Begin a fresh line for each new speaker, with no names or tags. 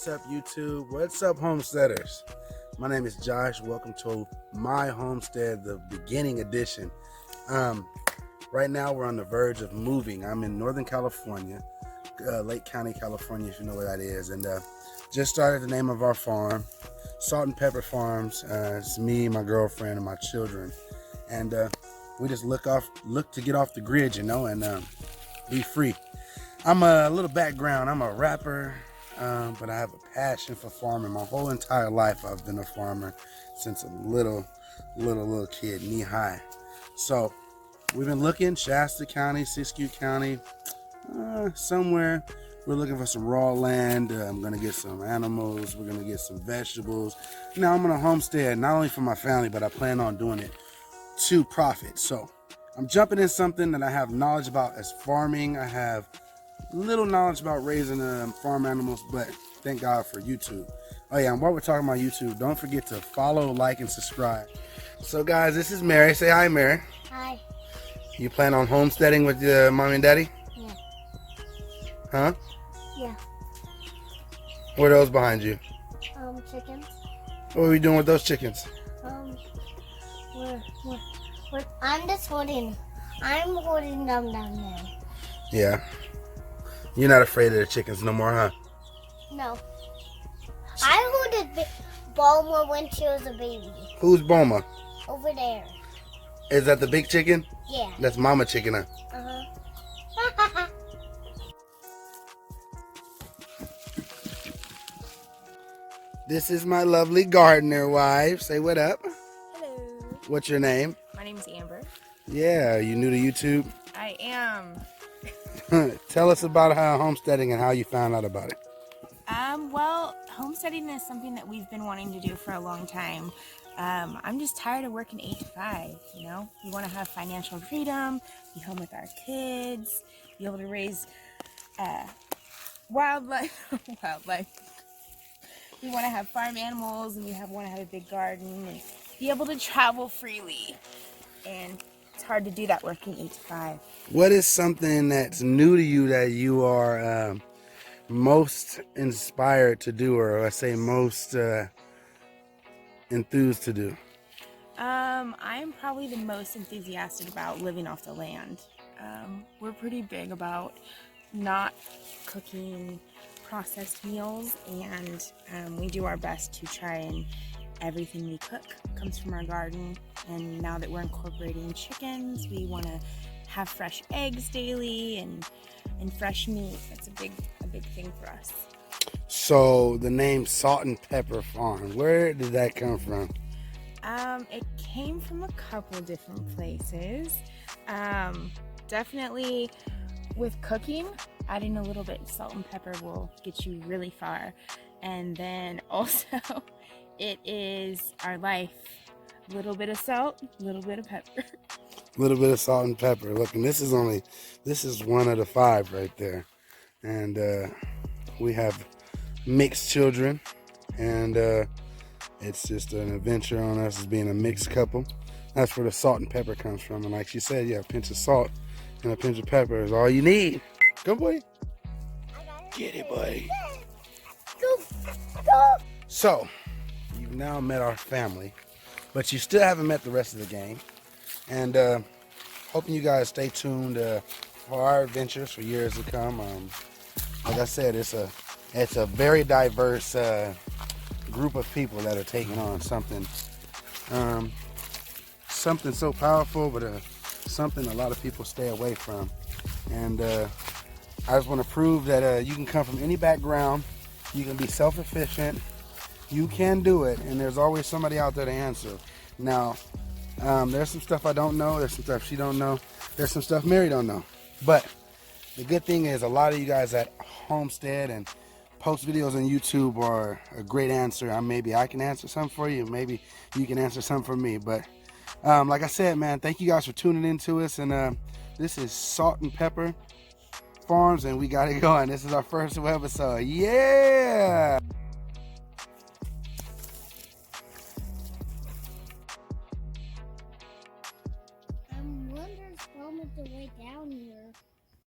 What's up, YouTube? What's up, homesteaders? My name is Josh. Welcome to my homestead, the beginning edition. Right now we're on the verge of moving. I'm in Northern California, Lake County, California, if you know where that is, and just started the name of our farm, Salt and Pepper Farms. It's me, my girlfriend, and my children, and we just look to get off the grid, and be free. I'm a little background. I'm a rapper, but I have a passion for farming. My whole entire life, I've been a farmer since a little kid, knee high. So we've been looking, Shasta County, Siskiyou County, somewhere. We're looking for some raw land. I'm gonna get some animals. We're gonna get some vegetables. Now I'm gonna homestead, not only for my family, but I plan on doing it to profit. So I'm jumping in something that I have knowledge about as farming. I have little knowledge about raising farm animals, but thank God for YouTube. Oh yeah, and while we're talking about YouTube, don't forget to follow, like, and subscribe. So guys, this is Mary. Say hi, Mary.
Hi.
You plan on homesteading with your mommy and daddy?
Yeah.
Huh?
Yeah.
What are those behind you?
Chickens.
What are we doing with those chickens?
I'm holding them down there.
Yeah. You're not afraid of the chickens no more, huh?
No. I holded Bulma when she was a baby.
Who's Boma?
Over there.
Is that the big chicken?
Yeah.
That's mama chicken, huh?
Uh-huh.
This is my lovely gardener wife. Say what up.
Hello.
What's your name?
My name's Amber.
Yeah, are you new to YouTube?
I am.
Tell us about homesteading and how you found out about it.
Well, homesteading is something that we've been wanting to do for a long time. I'm just tired of working 8 to 5, We want to have financial freedom, be home with our kids, be able to raise wildlife. We want to have farm animals, and we want to have a big garden and be able to travel freely. And it's hard to do that working 8 to 5.
What is something that's new to you that you are most inspired to do, or I say most enthused to do?
I am probably the most enthusiastic about living off the land. We're pretty big about not cooking processed meals, and we do our best to try and everything we cook comes from our garden. And now that we're incorporating chickens, we want to have fresh eggs daily and fresh meat. That's a big thing for us.
So the name Salt and Pepper Farm, where did that come from?
It came from a couple different places. Definitely with cooking, adding a little bit of salt and pepper will get you really far. And then also, it is our life. A little bit of salt, a little bit of pepper.
A little bit of salt and pepper. Look, and this is one of the 5 right there. And we have mixed children, and it's just an adventure on us as being a mixed couple. That's where the salt and pepper comes from. And like she said, yeah, a pinch of salt and a pinch of pepper is all you need. Go, boy. Get it, boy.
Go.
So, you've now met our family, but you still haven't met the rest of the gang. And hoping you guys stay tuned for our adventures for years to come. Like I said, it's a very diverse group of people that are taking on something so powerful, but something a lot of people stay away from. And I just want to prove that you can come from any background, you can be self-efficient, you can do it, and there's always somebody out there to answer. Now, there's some stuff I don't know, there's some stuff she don't know, there's some stuff Mary don't know. But the good thing is a lot of you guys that homestead and post videos on YouTube are a great answer. Maybe I can answer some for you, maybe you can answer some for me. But like I said, man, thank you guys for tuning in to us. And this is Salt and Pepper Farms, and we got it going. This is our first episode. Yeah!
I'm wondering if Bulma's the way down here.